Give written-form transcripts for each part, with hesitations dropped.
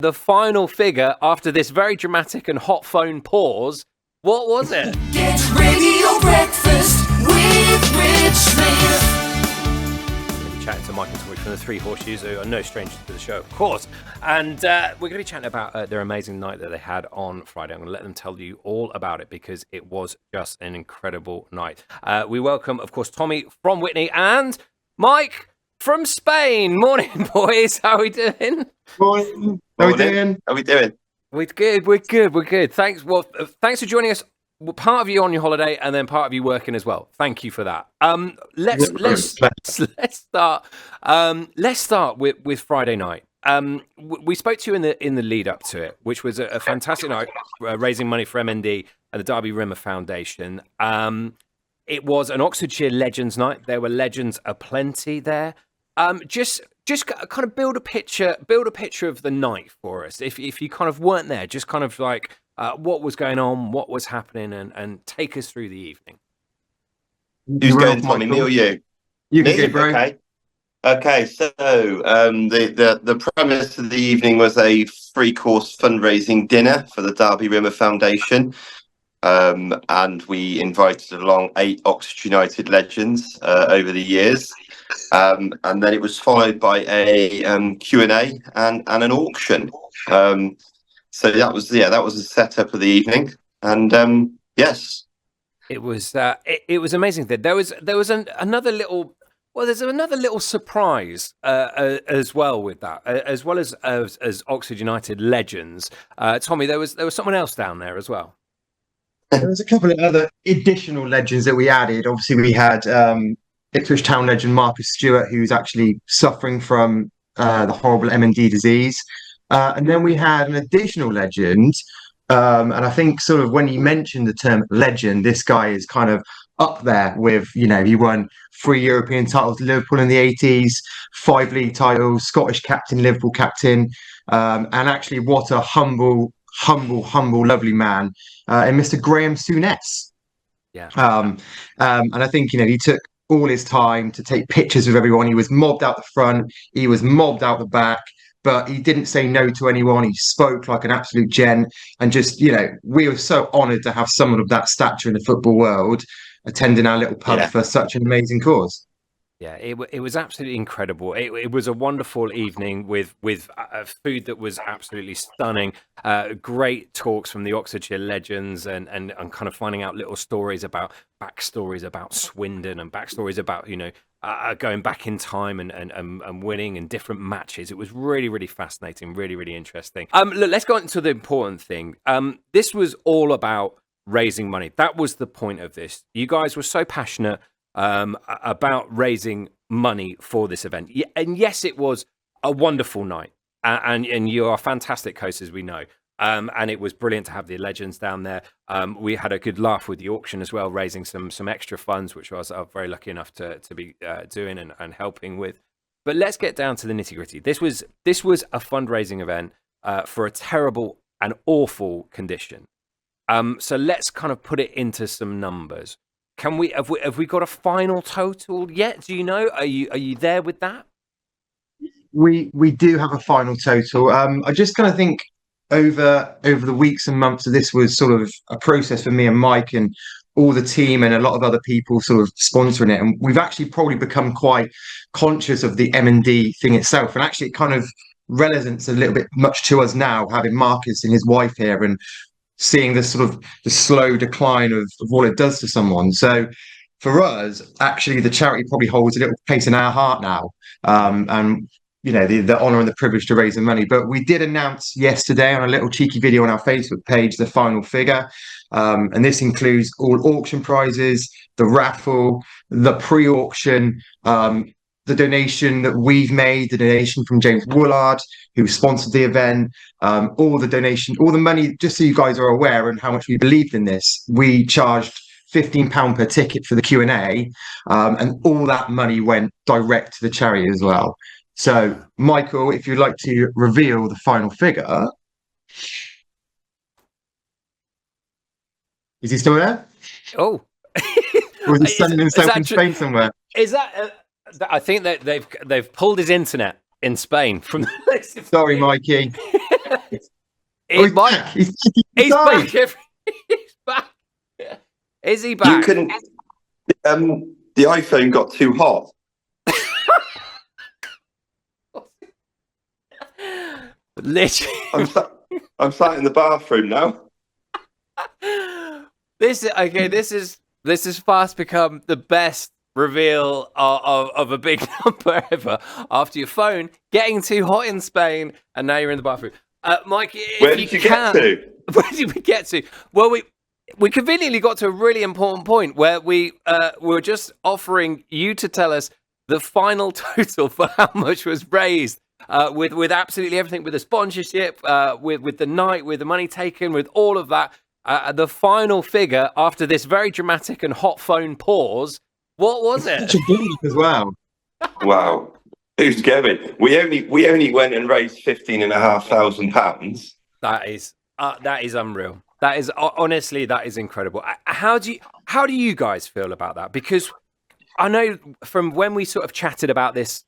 The final figure after this very dramatic and hot phone pause, what was it? Get Radio Breakfast with Rich Smith. We're going to be chatting to Mike and Tori from the Three Horseshoes, who are no strangers to the show, of course. And we're going to be chatting about their amazing night that they had on Friday. I'm going to let them tell you all about it because it was just an incredible night. We welcome, of course, Tommy from Witney and Mike from Spain. Morning, boys. How are we doing? Morning. How are we doing? We're good. Thanks for joining us. Well, part of you on your holiday and then part of you working as well. Thank you for that. Let's start with Friday night. We spoke to you in the lead up to it, which was a fantastic night, raising money for MND and the Darby Rimmer Foundation. It was an Oxfordshire Legends night. There were legends aplenty there. Just kind of build a picture of the night for us. If you kind of weren't there, just kind of like what was going on, what was happening, and take us through the evening. Who's going, Tommy? Me or you? You can go, bro. Okay. So the premise of the evening was a 3-course fundraising dinner for the Darby Rimmer Foundation, and we invited along 8 Oxford United legends over the years. And then it was followed by a Q&A and an auction. So that was the setup of the evening. And yes, it was amazing. There was another little. Well, there's another little surprise as well with that, as well as Oxford United legends. Tommy, there was someone else down there as well. There was a couple of other additional legends that we added. Obviously, we had Ipswich Town legend Marcus Stewart, who's actually suffering from the horrible MND disease. And then we had an additional legend. And I think sort of when you mentioned the term legend, this guy is kind of up there with, he won 3 European titles, Liverpool in the 80s, 5 league titles, Scottish captain, Liverpool captain. And actually what a humble, lovely man, and Mr. Graham Souness. Yeah. And I think, he took all his time to take pictures with everyone. He was mobbed out the front, he was mobbed out the back, but he didn't say no to anyone. He spoke like an absolute gent, and just, we were so honoured to have someone of that stature in the football world attending our little pub for such an amazing cause. Yeah, it was absolutely incredible. It was a wonderful evening with food that was absolutely stunning. Great talks from the Oxfordshire legends and kind of finding out little backstories about Swindon and backstories about going back in time and winning in different matches. It was really, really fascinating, really, really interesting. Look, let's go into the important thing. This was all about raising money. That was the point of this. You guys were so passionate about raising money for this event. And yes, it was a wonderful night. And you are fantastic hosts, as we know. And it was brilliant to have the legends down there. We had a good laugh with the auction as well, raising some extra funds, which I was very lucky enough to be doing and helping with. But let's get down to the nitty gritty. This was a fundraising event for a terrible and awful condition. So let's kind of put it into some numbers. Have we got a final total yet? Do you know? Are you there with that? We do have a final total. I just kind of think over the weeks and months of this was sort of a process for me and Mike and all the team and a lot of other people sort of sponsoring it. And we've actually probably become quite conscious of the M&D thing itself. And actually it kind of resonates a little bit much to us now, having Marcus and his wife here and seeing the sort of the slow decline of what it does to someone. So for us, actually, the charity probably holds a little place in our heart now. And, the honour and the privilege to raise the money. But we did announce yesterday on a little cheeky video on our Facebook page, the final figure. And this includes all auction prizes, the raffle, the pre-auction, the donation that we've made, the donation from James Woolard, who sponsored the event, all the money, just so you guys are aware and how much we believed in this. We charged £15 per ticket for the Q&A, and all that money went direct to the charity as well. So, Michael, if you'd like to reveal the final figure. Is he still there? Oh. Or is he sending himself in Spain somewhere? Is that... I think that they've pulled his internet in Spain from the list. Sorry, Mikey. Oh, he's Mike, back. He's he's back. back. He's back. Is he You back? can. The iPhone got too hot. Literally. I'm sat in the bathroom now. This is okay. This is fast become the best reveal of a big number ever. After your phone getting too hot in Spain, and now you're in the bathroom. Mike, if Where did you get to? Where did we get to? Well, we conveniently got to a really important point where we were just offering you to tell us the final total for how much was raised. With absolutely everything, with the sponsorship, with the night, with the money taken, with all of that, the final figure after this very dramatic and hot phone pause, what was it? Such a build as well. Wow, who's going? We only went and raised £15,500. That is unreal. That is honestly, that is incredible. How do you guys feel about that? Because I know from when we sort of chatted about this.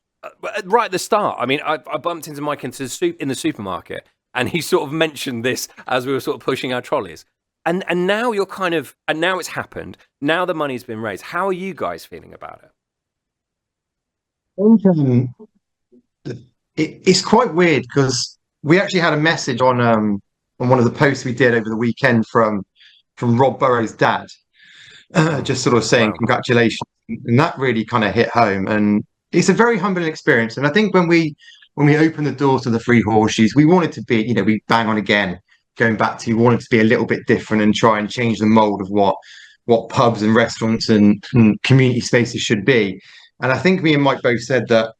Right at the start, I mean, I bumped into Mike in the supermarket, and he sort of mentioned this as we were sort of pushing our trolleys. And now now it's happened. Now the money's been raised. How are you guys feeling about it? I think, it's quite weird because we actually had a message on one of the posts we did over the weekend from Rob Burrow's dad, just sort of saying congratulations, and that really kind of hit home. And it's a very humbling experience. And I think when we opened the doors to the Three Horseshoes, we wanted to be, we bang on again, going back to, we wanted to be a little bit different and try and change the mold of what pubs and restaurants and community spaces should be. And I think me and Mike both said that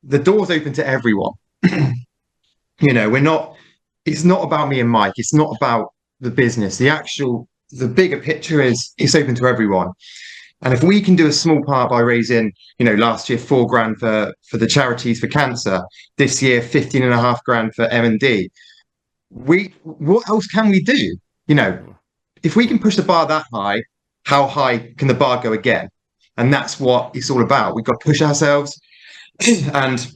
the door's open to everyone. It's not about me and Mike. It's not about the business. The bigger picture is it's open to everyone. And if we can do a small part by raising, last year £4,000 for the charities for cancer, this year 15.5 grand for MND, what else can we do? If we can push the bar that high, how high can the bar go again? And that's what it's all about. We've got to push ourselves, and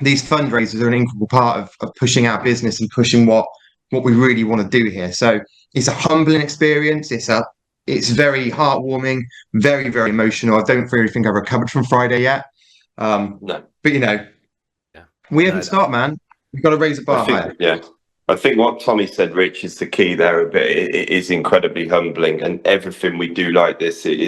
these fundraisers are an integral part of pushing our business and pushing what we really want to do here. So it's a humbling experience. It's very heartwarming, very, very emotional. I don't really think I've recovered from Friday yet. No. But, we haven't stopped, man. We've got to raise the bar higher. Yeah. I think what Tommy said, Rich, is the key there a bit. It is incredibly humbling, and everything we do like this, it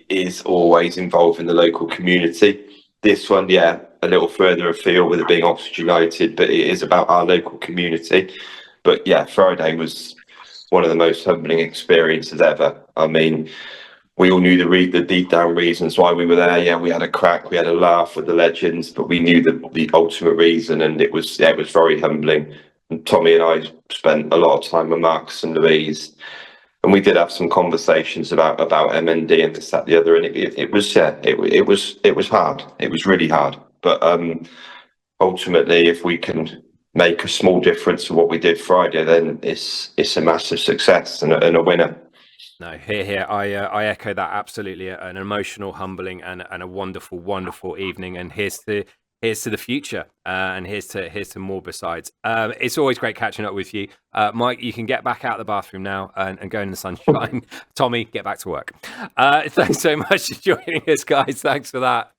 is always involving the local community. This one, a little further afield with it being Oxford United, but it is about our local community. But Friday was one of the most humbling experiences ever. I mean, we all knew the deep down reasons why we were there. Yeah, we had a crack, we had a laugh with the legends, but we knew the ultimate reason, and it was very humbling. And Tommy and I spent a lot of time with Marcus and Louise, and we did have some conversations about MND and this, that, the other, and it was hard. It was really hard, but ultimately, if we can make a small difference to what we did Friday, then it's a massive success and a winner. No, here. I echo that absolutely. An emotional, humbling, and a wonderful, wonderful evening. And here's to the future, and here's to more besides. It's always great catching up with you, Mike. You can get back out of the bathroom now and go in the sunshine. Tommy, get back to work. Thanks so much for joining us, guys. Thanks for that.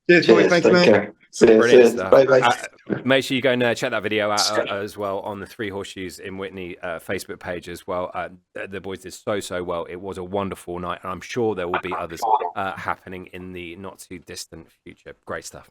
Cheers, boys. Thanks, mate. Brilliant stuff. Bye. Make sure you go and check that video out as well on the Three Horseshoes in Witney Facebook page as well. The boys did so well. It was a wonderful night, and I'm sure there will be others happening in the not too distant future. Great stuff.